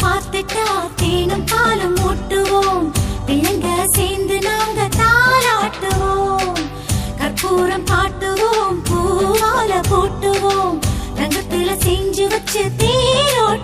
பார்த்துட்டா தேனும் பாலும் ஊட்டுவோம், பிள்ளைங்க சேர்ந்து நாங்க தாளாட்டுவோம். கற்பூரம் காட்டுவோம், பூவால போட்டுவோம், ரங்கத்துல செஞ்சு வச்சு தேரோட்டுவோம்.